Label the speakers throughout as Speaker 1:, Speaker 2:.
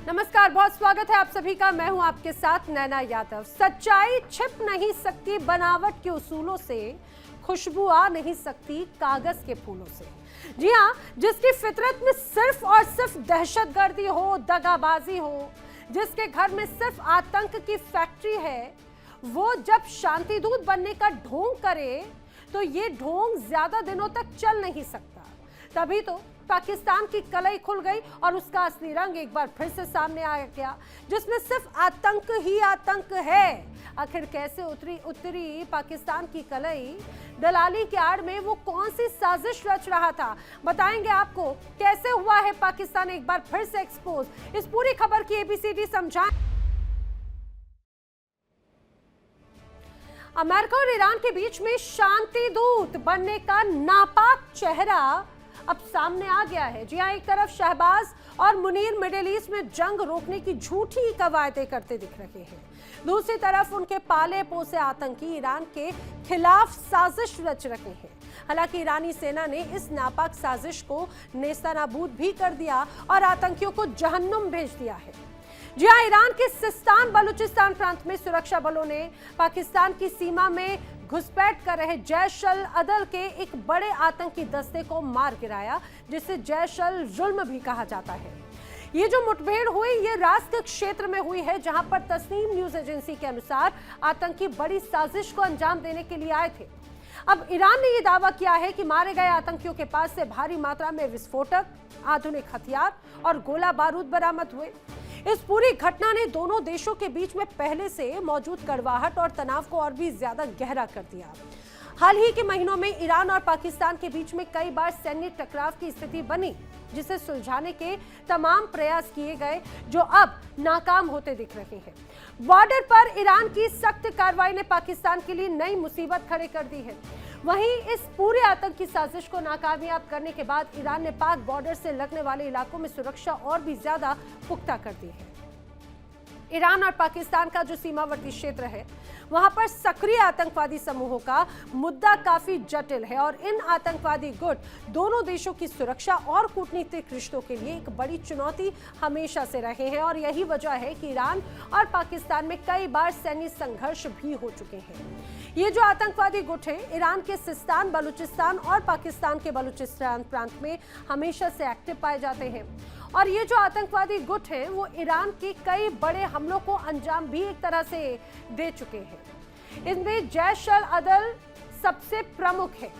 Speaker 1: नमस्कार, बहुत स्वागत है आप सभी का। मैं हूं आपके साथ नैना यादव। सच्चाई छिप नहीं सकती बनावट के उसूलों से, खुशबू आ नहीं सकती कागज के फूलों से। जी हाँ, जिसकी फितरत में सिर्फ और सिर्फ दहशतगर्दी हो, दगाबाजी हो, जिसके घर में सिर्फ आतंक की फैक्ट्री है, वो जब शांति दूत बनने का ढोंग करे तो ये ढोंग ज्यादा दिनों तक चल नहीं सकता। तभी तो पाकिस्तान की कलई खुल गई और उसका असली रंग एक बार फिर से सामने आ गया, जिसमें सिर्फ आतंक ही आतंक है। आखिर कैसे उतरी पाकिस्तान की कलई? दलाली के आड़ में वो कौन सी साजिश रच रहा था, बताएंगे आपको। कैसे हुआ है पाकिस्तान एक बार फिर से एक्सपोज, इस पूरी खबर की एबीसीडी समझाएं। अमेरिका और ईरान के बीच में शांति दूत बनने का नापाक चेहरा अब सामने आ गया है। जी हां, एक तरफ शहबाज और मुनीर मिडिल ईस्ट में जंग रोकने की झूठी कवायदें करते दिख रहे हैं, दूसरी तरफ उनके पाले पोसे आतंकी ईरान के खिलाफ साजिश रच रहे हैं। हालांकि ईरानी सेना ने इस नापाक साजिश को नेस्तनाबूद भी कर दिया और आतंकियों को जहन्नुम भेज दिया है। जी हां, ईरान के सिस्तान बलूचिस्तान प्रांत में सुरक्षा बलों ने पाकिस्तान की सीमा में घुसपैठ कर रहे जैश अल अदल के एक बड़े आतंकी दस्ते को मार गिराया, जिसे जैश अल जुल्म भी कहा जाता है। ये जो मुठभेड़ हुई, ये रास्क क्षेत्र में हुई है, जहां पर तस्नीम न्यूज एजेंसी के अनुसार आतंकी बड़ी साजिश को अंजाम देने के लिए आए थे। अब ईरान ने यह दावा किया है कि मारे गए आतंकियों के पास से भारी मात्रा में विस्फोटक, आधुनिक हथियार और गोला बारूद बरामद हुए। इस पूरी घटना ने दोनों देशों के बीच में पहले से मौजूद कड़वाहट और तनाव को और भी ज्यादा गहरा कर दिया। हाल ही के महीनों में ईरान और पाकिस्तान के बीच में कई बार सैन्य टकराव की स्थिति बनी, जिसे सुलझाने के तमाम प्रयास किए गए, जो अब नाकाम होते दिख रहे हैं। बॉर्डर पर ईरान की सख्त कार्रवाई ने पाकिस्तान के लिए नई मुसीबत खड़ी कर दी है। वहीं इस पूरे आतंकी साजिश को नाकामयाब करने के बाद ईरान ने पाक बॉर्डर से लगने वाले इलाकों में सुरक्षा और भी ज्यादा पुख्ता कर दी है। ईरान और पाकिस्तान का जो सीमावर्ती क्षेत्र है, वहां पर सक्रिय आतंकवादी समूहों का मुद्दा काफी जटिल है और इन आतंकवादी गुट दोनों देशों की सुरक्षा और कूटनीतिक रिश्तों के लिए एक बड़ी चुनौती हमेशा से रहे हैं। और यही वजह है कि ईरान और पाकिस्तान में कई बार सैन्य संघर्ष भी हो चुके हैं। ये जो आतंकवादी गुट है, ईरान के सिस्तान बलूचिस्तान और पाकिस्तान के बलूचिस्तान प्रांत में हमेशा से एक्टिव पाए जाते हैं। और ये जो आतंकवादी गुट है, वो ईरान के कई बड़े हमलों को अंजाम भी एक तरह से दे चुके हैं। इनमें जैश अल अदल सबसे प्रमुख है।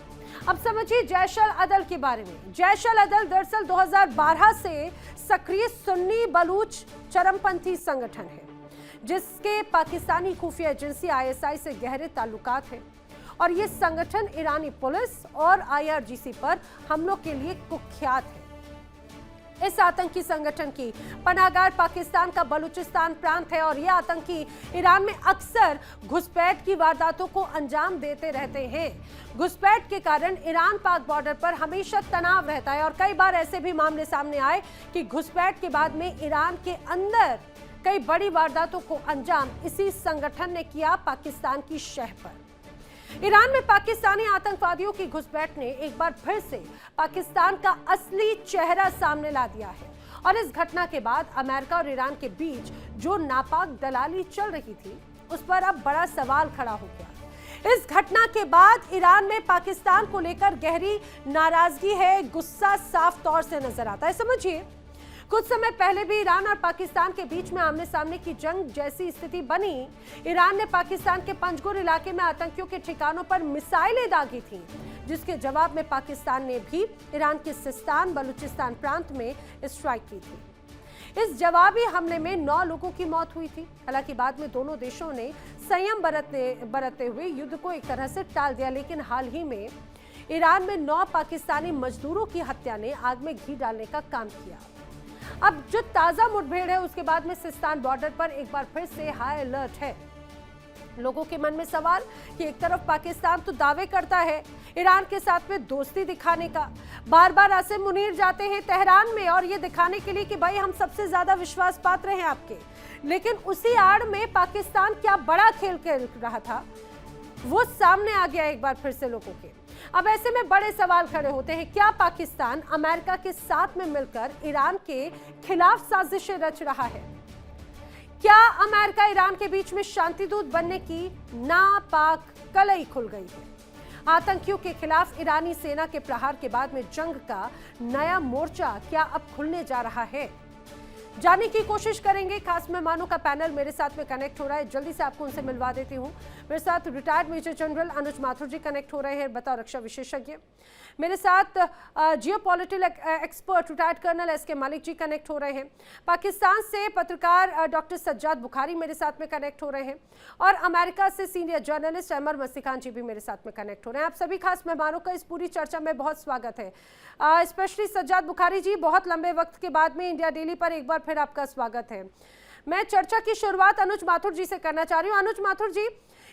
Speaker 1: अब समझिए जैश अल अदल के बारे में। जैश अल अदल दरअसल 2012 से सक्रिय सुन्नी बलूच चरमपंथी संगठन है, जिसके पाकिस्तानी खुफिया एजेंसी ISI से गहरे ताल्लुकात हैं। और ये संगठन ईरानी पुलिस और IRGC पर हमलों के लिए कुख्यात है। इस आतंकी संगठन की पनाहगार पाकिस्तान का बलूचिस्तान प्रांत है और ये आतंकी ईरान में अक्सर घुसपैठ की वारदातों को अंजाम देते रहते हैं। घुसपैठ के कारण ईरान पाक बॉर्डर पर हमेशा तनाव रहता है और कई बार ऐसे भी मामले सामने आए कि घुसपैठ के बाद में ईरान के अंदर कई बड़ी वारदातों को अंजाम इसी संगठन ने किया पाकिस्तान की शह पर। ईरान में पाकिस्तानी आतंकवादियों की घुसपैठ ने एक बार फिर से पाकिस्तान का असली चेहरा सामने ला दिया है। और इस घटना के बाद अमेरिका और ईरान के बीच जो नापाक दलाली चल रही थी, उस पर अब बड़ा सवाल खड़ा हो गया। इस घटना के बाद ईरान में पाकिस्तान को लेकर गहरी नाराजगी है, गुस्सा साफ तौर से नजर आता है। समझिए, कुछ समय पहले भी ईरान और पाकिस्तान के बीच में आमने सामने की जंग जैसी स्थिति बनी। ईरान ने पाकिस्तान के पंजगुर इलाके में आतंकियों के ठिकानों पर मिसाइलें दागी थीं, जिसके जवाब में पाकिस्तान ने भी ईरान के सिस्तान बलूचिस्तान प्रांत में स्ट्राइक की थी। इस जवाबी हमले में 9 लोगों की मौत हुई थी। हालांकि बाद में दोनों देशों ने संयम बरतते हुए युद्ध को एक तरह से टाल दिया, लेकिन हाल ही में ईरान में 9 पाकिस्तानी मजदूरों की हत्या ने आग में घी डालने का काम किया। अब जो ताजा मुठभेड़ है, उसके बाद में सिस्तान बॉर्डर पर एक बार फिर से हाई अलर्ट है। लोगों के मन में सवाल कि एक तरफ पाकिस्तान तो दावे करता है ईरान के साथ में दोस्ती दिखाने का, बार बार आसिम मुनीर जाते हैं तेहरान में और ये दिखाने के लिए कि भाई हम सबसे ज्यादा विश्वास पात्र हैं आपके, लेकिन उसी आड़ में पाकिस्तान क्या बड़ा खेल खेल रहा था, वो सामने आ गया एक बार फिर से लोगों के। अब ऐसे में बड़े सवाल खड़े होते हैं, क्या पाकिस्तान अमेरिका के साथ में मिलकर ईरान के खिलाफ साजिशें रच रहा है? क्या अमेरिका ईरान के बीच में शांतिदूत बनने की नापाक कलई खुल गई है? आतंकियों के खिलाफ ईरानी सेना के प्रहार के बाद में जंग का नया मोर्चा क्या अब खुलने जा रहा है? जानने की कोशिश करेंगे। खास मेहमानों का पैनल मेरे साथ में कनेक्ट हो रहा है, जल्दी से आपको उनसे मिलवा देती हूं। मेरे साथ retired major general Anuj Mathur ji connect हो रहे हैं, बताओ रक्षा विशेषज्ञ। मेरे साथ geopolitical expert retired colonel S K Malik जी कनेक्ट हो रहे हैं। पाकिस्तान से पत्रकार डॉक्टर सज्जाद बुखारी मेरे साथ में कनेक्ट हो रहे हैं और अमेरिका से सीनियर जर्नलिस्ट अमर मसीखान जी भी मेरे साथ में कनेक्ट हो रहे हैं। आप सभी खास मेहमानों का इस पूरी चर्चा में बहुत स्वागत है। स्पेशली सज्जाद बुखारी जी, बहुत लंबे वक्त के बाद में इंडिया डेली पर एक बार फिर आपका स्वागत है। मैं चर्चा की शुरुआत अनुज माथुर जी से करना चाह रही हूँ। अनुज माथुर जी,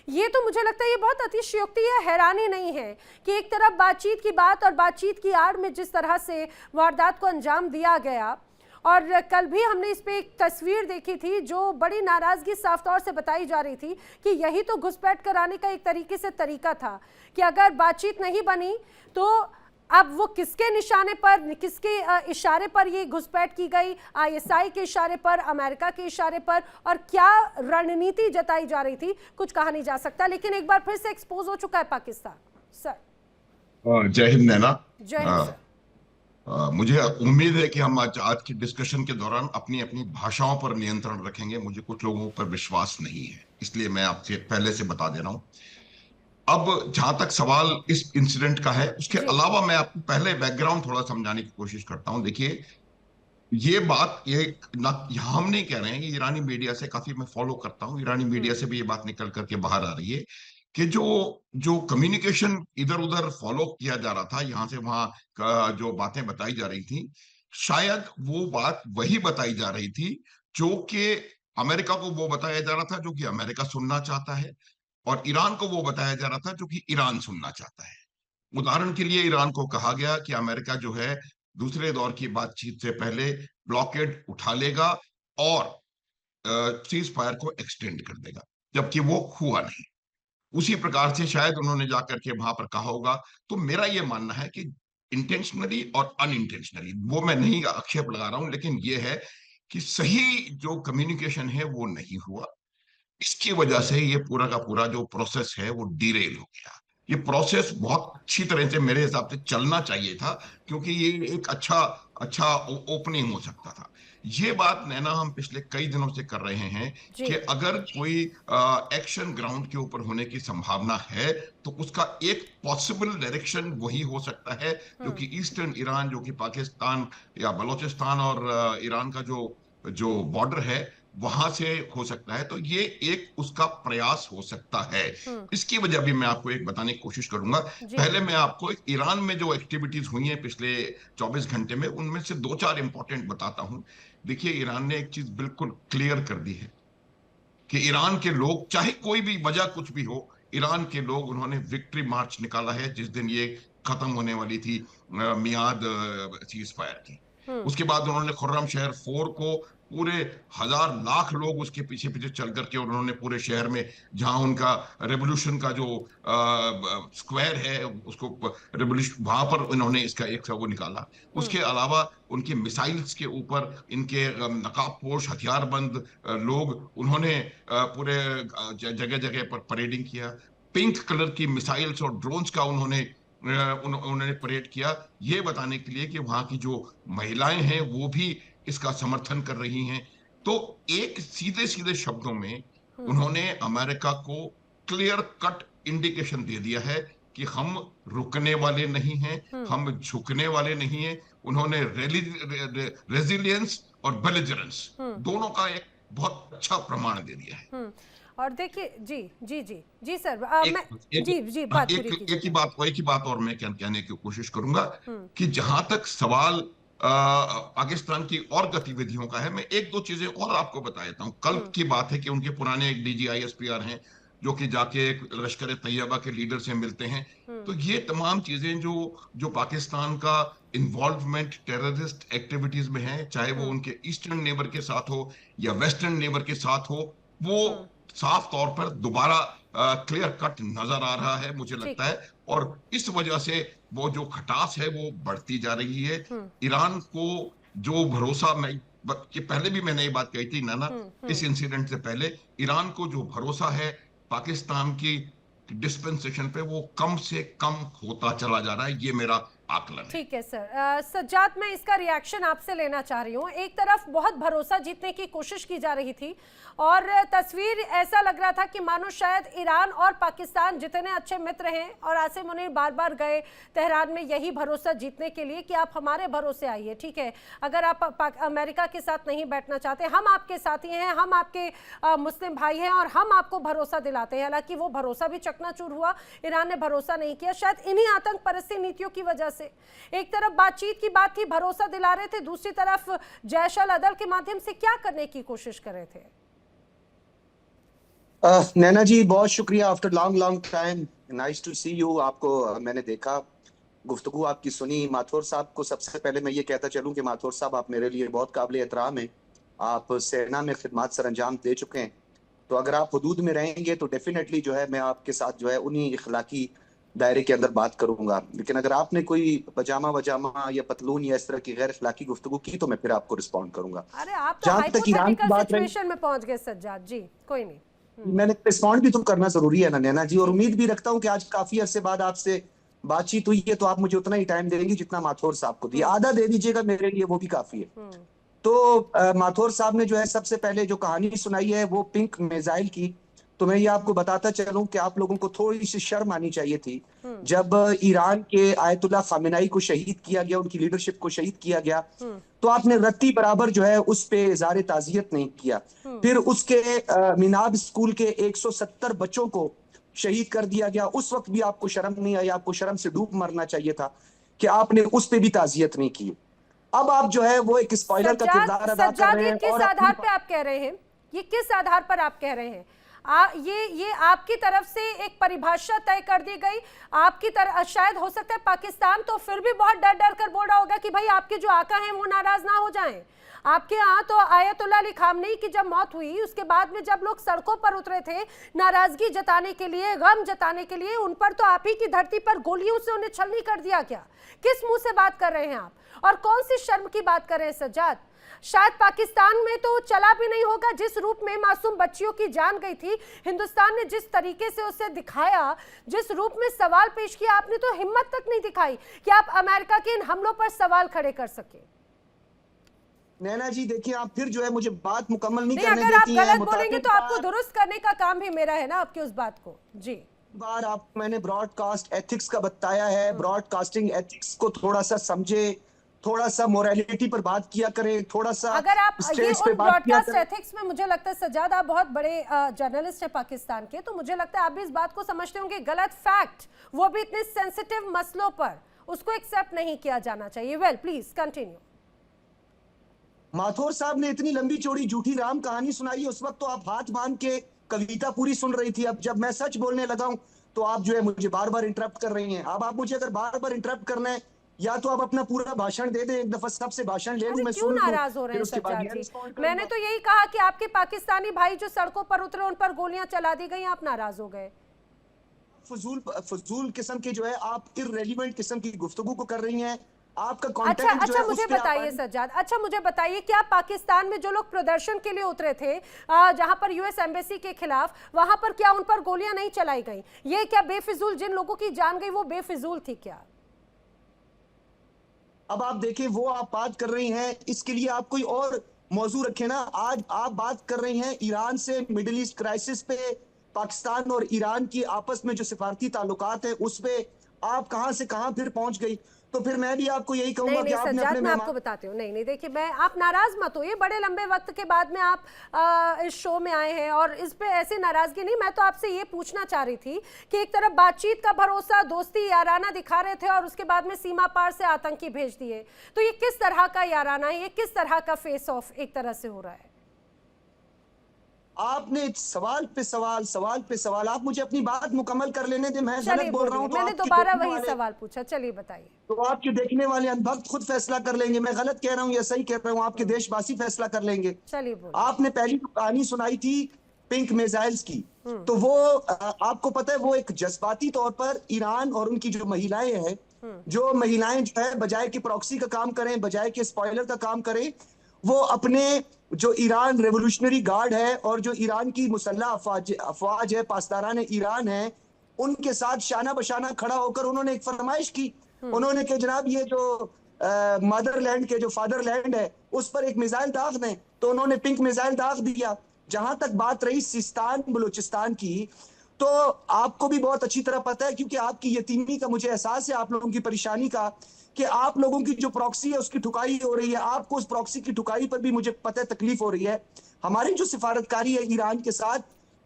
Speaker 1: ये तो मुझे लगता है ये बहुत अतिशयोक्ति है, हैरानी नहीं है कि एक तरफ बातचीत की बात और बातचीत की आड़ में जिस तरह से वारदात को अंजाम दिया गया, और कल भी हमने इस पे एक तस्वीर देखी थी जो बड़ी नाराजगी साफ तौर से बताई जा रही थी कि यही तो घुसपैठ कराने का एक तरीके से तरीका था कि अगर बातचीत नहीं बनी तो अब वो किसके निशाने पर, किसके इशारे पर ये घुसपैठ की गई? आईएसआई के इशारे पर, अमेरिका के इशारे पर, और क्या रणनीति जताई जा रही थी? कुछ कहा नहीं जा सकता, लेकिन एक बार फिर से एक्सपोज हो चुका है पाकिस्तान। सर
Speaker 2: जय हिंद नैना।
Speaker 1: जय हिंद सर।
Speaker 2: मुझे उम्मीद है कि हम आज की डिस्कशन के दौरान अपनी अपनी भाषाओं पर नियंत्रण रखेंगे। मुझे कुछ लोगों पर विश्वास नहीं है, इसलिए मैं आपसे पहले से बता दे रहा हूं। अब जहां तक सवाल इस इंसिडेंट का है, उसके अलावा मैं आपको पहले बैकग्राउंड थोड़ा समझाने की कोशिश करता हूं। देखिए, ये बात हम नहीं कह रहे हैं, ये ईरानी मीडिया से काफी मैं फॉलो करता हूं, ईरानी मीडिया से भी ये बात निकल करके बाहर आ रही है कि जो कम्युनिकेशन इधर उधर फॉलो किया जा रहा था, यहां से वहां जो बातें बताई जा रही थी, शायद वो बात वही बताई जा रही थी जो कि अमेरिका को वो बताया जा रहा था जो कि अमेरिका सुनना चाहता है, और ईरान को वो बताया जा रहा था जो कि ईरान सुनना चाहता है। उदाहरण के लिए ईरान को कहा गया कि अमेरिका जो है दूसरे दौर की बातचीत से पहले ब्लॉकेड उठा लेगा और सीज फायर को एक्सटेंड कर देगा, जबकि वो हुआ नहीं। उसी प्रकार से शायद उन्होंने जाकर के वहां पर कहा होगा। तो मेरा ये मानना है कि इंटेंशनली और अनइंटेंशनली, वो मैं नहीं आक्षेप लगा रहा हूं, लेकिन ये है कि सही जो कम्युनिकेशन है वो नहीं हुआ। इसकी वजह से ये पूरा का पूरा जो प्रोसेस है वो डिरेल हो गया। ये प्रोसेस बहुत अच्छी तरह से मेरे हिसाब से चलना चाहिए था, क्योंकि ये एक अच्छा ओपनिंग हो सकता था। ये बात नैना हम पिछले कई दिनों से कर रहे हैं कि अगर कोई एक्शन ग्राउंड के ऊपर होने की संभावना है तो उसका एक पॉसिबल डायरेक्शन वही हो सकता है जो कि ईस्टर्न ईरान, जो कि पाकिस्तान या बलोचिस्तान और ईरान का जो बॉर्डर है वहां से हो सकता है। तो ये एक उसका प्रयास हो सकता है। इसकी वजह भी मैं आपको एक बताने की कोशिश करूंगा। पहले मैं आपको ईरान में जो एक्टिविटीज हुई हैं पिछले 24 घंटे में, उनमें से 2-4 इंपॉर्टेंट बताता हूं। देखिए, ईरान ने एक चीज बिल्कुल क्लियर कर दी है कि ईरान के लोग, चाहे कोई भी वजह कुछ भी हो, ईरान के लोग, उन्होंने विक्ट्री मार्च निकाला है जिस दिन ये खत्म होने वाली थी मियाद सीज फायर की। उसके बाद उन्होंने खुर्रम शहर 4 को पूरे 1000 लाख लोग उसके पीछे पीछे चल करके उन्होंने पूरे शहर में, जहां उनका रेवोल्यूशन का जो स्क्वायर है उसको रेवोल्यूशन, वहां पर उन्होंने इसका एक वो निकाला। उसके अलावा उनके मिसाइल्स के ऊपर इनके नकाबपोश हथियारबंद लोग, उन्होंने पूरे जगह जगह पर परेडिंग किया। पिंक कलर की मिसाइल्स और ड्रोन्स का उन्होंने परेड किया, ये बताने के लिए कि वहां की जो महिलाएं हैं वो भी इसका समर्थन कर रही हैं। तो एक सीधे सीधे शब्दों में उन्होंने अमेरिका को क्लियर कट इंडिकेशन दे दिया है कि हम रुकने वाले नहीं हैं, हम झुकने वाले नहीं हैं। उन्होंने रेजिलियंस और बेलिजरेंस दोनों का एक बहुत अच्छा प्रमाण दे दिया है।
Speaker 1: और देखिए, जी जी जी जी सर,
Speaker 2: एक ही बात और मैं कहने की कोशिश करूंगा कि जहां तक सवाल पाकिस्तान की और गतिविधियों का है, मैं 1-2 चीजें और आपको बता देता हूं। कल की बात है कि उनके पुराने एक DGISPR हैं जो कि जाके लश्कर तैयबा के लीडर से मिलते हैं। तो ये तमाम चीजें जो पाकिस्तान का इन्वॉल्वमेंट टेररिस्ट एक्टिविटीज में है, चाहे वो उनके ईस्टर्न नेबर के साथ हो या वेस्टर्न नेबर के साथ हो, वो साफ तौर पर दोबारा क्लियर कट नजर आ रहा है मुझे लगता है, और इस वजह से वो जो खटास है वो बढ़ती जा रही है। ईरान को जो भरोसा, मैं कि पहले भी मैंने ये बात कही थी ना, इस इंसिडेंट से पहले, ईरान को जो भरोसा है पाकिस्तान की डिस्पेंसेशन पे वो कम से कम होता चला जा रहा है, ये मेरा आकलन है।
Speaker 1: ठीक है सर। सज्जाद, मैं इसका रिएक्शन आपसे लेना चाह रही हूँ। एक तरफ बहुत भरोसा जीतने की कोशिश की जा रही थी और तस्वीर ऐसा लग रहा था कि मानो शायद ईरान और पाकिस्तान जितने अच्छे मित्र हैं, और आसिम मुनीर बार बार गए तेहरान में यही भरोसा जीतने के लिए कि आप हमारे भरोसे आइए, ठीक है, अगर आप अमेरिका के साथ नहीं बैठना चाहते, हम आपके साथी हैं, हम आपके मुस्लिम भाई हैं और हम आपको भरोसा दिलाते हैं। हालांकि वो भरोसा भी चकनाचूर हुआ, ईरान ने भरोसा नहीं किया, शायद इन्हीं आतंक परस्ती नीतियों की वजह से। एक तरफ बातचीत की बात थी, भरोसा दिला रहे थे, दूसरी तरफ जैश अल अदल के माध्यम से क्या करने की कोशिश कर रहे थे?
Speaker 3: नैना जी, बहुत शुक्रिया। After long time, nice to see you. आपको मैंने देखा, गुफ्तगू आपकी सुनी। माथुर साहब को सबसे पहले मैं ये कहता चलूं कि माथुर साहब, आप मेरे लिए बहुत काबिल एहतराम हैं। आप सेना में खिदमत सर अंजाम दे चुके हैं, तो अगर आप हुदूद में रहेंगे तो डेफिनेटली जो है मैं आपके साथ जो है उन्हीं इखलाकी दायरे के अंदर बात करूंगा। लेकिन अगर आपने कोई पजामा या पतलून या इस तरह की गैर इखलाकी गुफ्तगू की तो मैं फिर आपको रिस्पॉन्ड करूंगा।
Speaker 1: अरे आप तो हाइपोथेटिकल सिचुएशन में पहुंच गए सज्जाद जी, कोई नहीं।
Speaker 3: मैंने रिस्पॉन्ड भी तो करना जरूरी है ना नैना जी, और उम्मीद भी रखता हूँ कि आज काफी अरसे बाद आपसे बातचीत हुई है तो आप मुझे उतना ही टाइम देंगे जितना माथुर साहब को दिया। आधा दे दीजिएगा, मेरे लिए वो भी काफी है। तो माथुर साहब ने जो है सबसे पहले जो कहानी सुनाई है वो पिंक मिसाइल की, तो मैं ये आपको बताता चलूं कि आप लोगों को थोड़ी सी शर्म आनी चाहिए थी। जब ईरान के आयतुल्लाह खामेनेई को शहीद किया गया, उनकी लीडरशिप को शहीद किया गया, तो आपने रत्ती बराबर जो है उस पे इज़हार ताज़ियत नहीं किया। फिर उसके मिनाब स्कूल के 170 बच्चों को शहीद कर दिया गया, उस वक्त भी आपको शर्म नहीं आई। आपको शर्म से डूब मरना चाहिए था कि आपने उस पे भी ताज़ियत नहीं की। अब आप जो है वो एक स्पॉइलर का किरदार अदा कर रहे हैं।
Speaker 1: किस आधार पे आप कह रहे हैं? ये किस आधार पर आप कह रहे हैं? ये आपकी तरफ से एक परिभाषा तय कर दी गई आपकी तरफ। शायद हो सकता है पाकिस्तान तो फिर भी बहुत डर डर कर बोल रहा होगा कि भाई आपके जो आका हैं वो नाराज ना हो जाएं। आपके यहाँ तो आयतुल्लाह अली खामनेई की जब मौत हुई, उसके बाद में जब लोग सड़कों पर उतरे थे नाराजगी जताने के लिए, गम जताने के लिए, उन पर तो आप ही की धरती पर गोलियों से उन्हें छलनी कर दिया क्या? किस मुंह से बात कर रहे हैं आप, और कौन सी शर्म की बात कर रहे हैं सज्जाद? शायद पाकिस्तान में तो चला भी नहीं होगा जिस रूप में मासूम बच्चियों की जान गई थी। हिंदुस्तान ने जिस तरीके से उसे दिखाया, जिस रूप में सवाल पेश किया, आपने तो हिम्मत तक नहीं दिखाई कि आप अमेरिका के इन हमलों पर सवाल खड़े कर सके।
Speaker 3: नैना जी देखिए, आप फिर जो है मुझे बात मुकम्मल नहीं करने
Speaker 1: अगर आप
Speaker 3: देती हैं।
Speaker 1: गलत बोलेंगे तो आपको दुरुस्त करने का काम भी मेरा है ना, आपकी उस बात को। जी,
Speaker 3: बार आप मैंने ब्रॉडकास्ट एथिक्स का बताया है। ब्रॉडकास्टिंग एथिक्स को थोड़ा सा समझे, थोड़ा सा मोरालिटी पर बात किया करें, थोड़ा सा
Speaker 1: अगर आप ये
Speaker 3: पे
Speaker 1: उन ब्रॉडकास्ट एथिक्स में, मुझे लगता है सज्जाद आप बहुत बड़े जर्नलिस्ट हैं पाकिस्तान के, तो मुझे लगता है आप भी इस बात को समझते होंगे गलत फैक्ट, वो भी इतने सेंसिटिव मसलों पर, उसको एक्सेप्ट नहीं किया जाना चाहिए। Well please continue.
Speaker 3: माथुर साहब ने इतनी लंबी चौड़ी झूठी राम कहानी सुनाई, उस वक्त तो आप हाथ बांध के कविता पूरी सुन रही थी। अब जब मैं सच बोलने लगा हूं तो आप जो है मुझे बार बार इंटरप्ट कर रही हैं। अब आप मुझे अगर बार बार इंटरप्ट करना है, या तो आप अपना पूरा भाषण दे दें, एक दफा सबसे भाषण ले लूं, मैं
Speaker 1: क्यों नाराज हो रहे हैं सज्जाद जी? मैंने तो यही कहा कि आपके पाकिस्तानी भाई जो सड़कों पर उतरे उन पर गोलियां चला दी गई, आप नाराज हो गए।
Speaker 3: फजूल किस्म के जो है आप इर्रेलेवेंट किस्म की गुफ्तगू को कर रही हैं। आपका कंटेंट
Speaker 1: अच्छा मुझे बताइए सज्जाद, अच्छा मुझे बताइए, क्या पाकिस्तान में जो लोग प्रदर्शन के लिए उतरे थे जहां पर यूएस एम्बेसी के खिलाफ, वहां पर क्या उन पर गोलियां नहीं चलाई गई? ये क्या बेफिजूल जिन लोगों की जान गई वो बेफिजूल थी क्या?
Speaker 3: अब आप देखें, वो आप बात कर रही हैं, इसके लिए आप कोई और मौजू रखें ना। आज आप बात कर रही हैं ईरान से, मिडिल ईस्ट क्राइसिस पे, पाकिस्तान और ईरान की आपस में जो सिफारती ताल्लुकात है उस पे आप कहां से कहां फिर पहुंच गई। तो फिर मैं भी आपको यही कहूंगा कि आपने अपने
Speaker 1: मैं आपको बताती हूँ, नहीं देखिए, मैं, आप नाराज मत होइए, बड़े लंबे वक्त के बाद में आप इस शो में आए हैं और इस पे ऐसी नाराजगी नहीं। मैं तो आपसे ये पूछना चाह रही थी कि एक तरफ बातचीत का भरोसा, दोस्ती, याराना दिखा रहे थे और उसके बाद में सीमा पार से आतंकी भेज दिए, तो ये किस तरह का याराना है? ये किस तरह का फेस ऑफ एक तरह से हो रहा है?
Speaker 3: आपने सवाल पे सवाल, आप मुझे अपनी बात मुकम्मल कर लेने दें। मैं गलत बोल रहा हूं तो
Speaker 1: मैंने दोबारा वही सवाल पूछा, चलिए बताइए।
Speaker 3: तो आपके देखने वाले अनभक्त खुद फैसला कर लेंगे, मैं गलत कह रहा हूं या सही कह रहा हूं, आपके देशवासी फैसला कर लेंगे।
Speaker 1: चलिए बोलिए।
Speaker 3: आपने पहली कहानी सुनाई थी पिंक मिसाइल्स की, तो वो आपको पता है वो एक जज्बाती तौर पर ईरान और उनकी जो महिलाएं हैं, जो महिलाएं जो है बजाय कि प्रॉक्सी का काम करें, बजाय कि स्पॉइलर का काम करें, वो अपने जो ईरान रेवोल्यूशनरी गार्ड है और जो ईरान की मुसल्लह अफवाज है, पासदारान ईरान है, उनके साथ शाना बशाना खड़ा होकर उन्होंने एक फरमाइश की। उन्होंने कहा जनाब ये जो मदरलैंड के जो फादरलैंड है उस पर एक मिसाइल दाग दें, तो उन्होंने पिंक मिसाइल दाग दिया। जहां तक बात रही सिस्तान बलूचिस्तान की, तो आपको भी बहुत अच्छी तरह पता है, क्योंकि आपकी यतीमी का मुझे एहसास है, आप लोगों की परेशानी का, कि आप लोगों की जो प्रॉक्सी है उसकी ठुकाई हो रही है। आपको उस प्रॉक्सी की ठुकाई पर भी मुझे पता है तकलीफ हो रही है। हमारी जो सिफारतकारी है ईरान के साथ,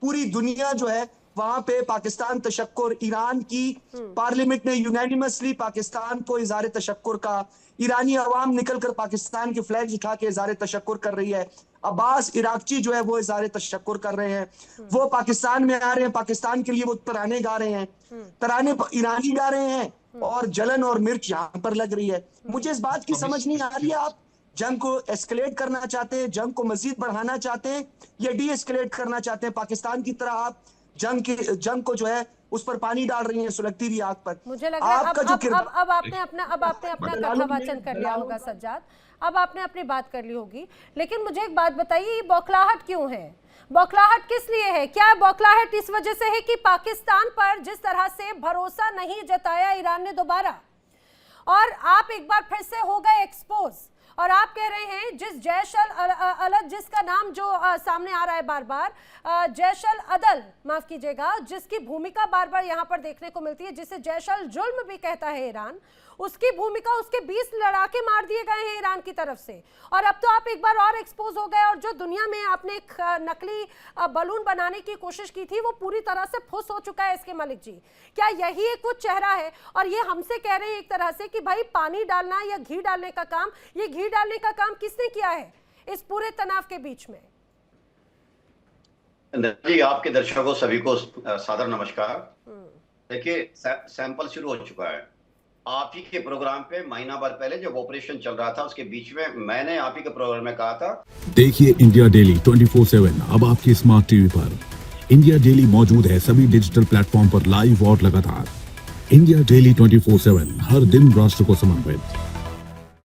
Speaker 3: पूरी दुनिया जो है वहां पे पाकिस्तान तशक्कुर, ईरान की पार्लियामेंट ने यूनानिमसली पाकिस्तान को इज़हार तशक्कुर का, ईरानी अवाम निकलकर पाकिस्तान के फ्लैग्स उठा के इज़हार तशक्कुर कर रही है। अब्बास इराकची जो है वो इज़हार तशक्कुर कर रहे हैं, वो पाकिस्तान में आ रहे हैं, पाकिस्तान के लिए वो तराने गा रहे हैं, तराने ईरानी गा रहे हैं, और जलन और मिर्च यहाँ पर लग रही है। मुझे इस बात की समझ नहीं आ रही है, आप जंग को एस्केलेट करना चाहते हैं, जंग को मजीद बढ़ाना चाहते हैं, या डी एस्केलेट करना चाहते हैं? पाकिस्तान की तरह आप जंग को जो है उस पर पानी डाल रही हैं, सुलगती हुई आग पर।
Speaker 1: मुझे लग रहा है अब आपने अपना कथावाचन कर लिया होगा
Speaker 3: बदलाव
Speaker 1: सज्जाद, अब आपने अपनी बात कर ली होगी। लेकिन मुझे एक बात बताइए, ये बौखलाहट क्यों है? बौखलाहट किस लिए है? क्या बौखलाहट इस वजह से है कि पाकिस्तान पर जिस तरह से भरोसा नहीं जताया ईरान ने दोबारा, और आप एक बार फिर से हो गए एक्सपोज, और आप कह रहे हैं जिस जैश अल अदल, जिसका नाम जो सामने आ रहा है बार बार, जैश अल अदल, माफ कीजिएगा, जिसकी भूमिका बार बार यहाँ पर देखने को मिलती है, जिसे जैश अल जुल्म भी कहता है ईरान, उसकी भूमिका, उसके 20 लड़ाके मार दिए गए हैं ईरान की तरफ से। और अब तो आप एक बार और एक्सपोज हो गए, और जो दुनिया में आपने एक नकली बलून बनाने की कोशिश की थी वो पूरी तरह से फुस हो चुका है। इसके मलिक जी, क्या यही एक वो चेहरा है? और ये हमसे कह रहे हैं एक तरह से कि भाई पानी डालना या घी डालने का काम, ये घी डालने का काम किसने किया है इस पूरे तनाव के बीच में?
Speaker 4: जी, आपके दर्शकों सभी को सादर नमस्कार। देखिए, सैंपल शुरू हो चुका है। आप ही के प्रोग्राम पे महीना भर पहले जब ऑपरेशन चल रहा था, उसके बीच में मैंने आप ही के प्रोग्राम में कहा था, देखिए इंडिया डेली 24/7 अब आपकी स्मार्ट टीवी पर। इंडिया डेली मौजूद है सभी डिजिटल प्लेटफॉर्म पर लाइव और लगातार। इंडिया डेली 24/7 हर दिन राष्ट्र को समर्पित।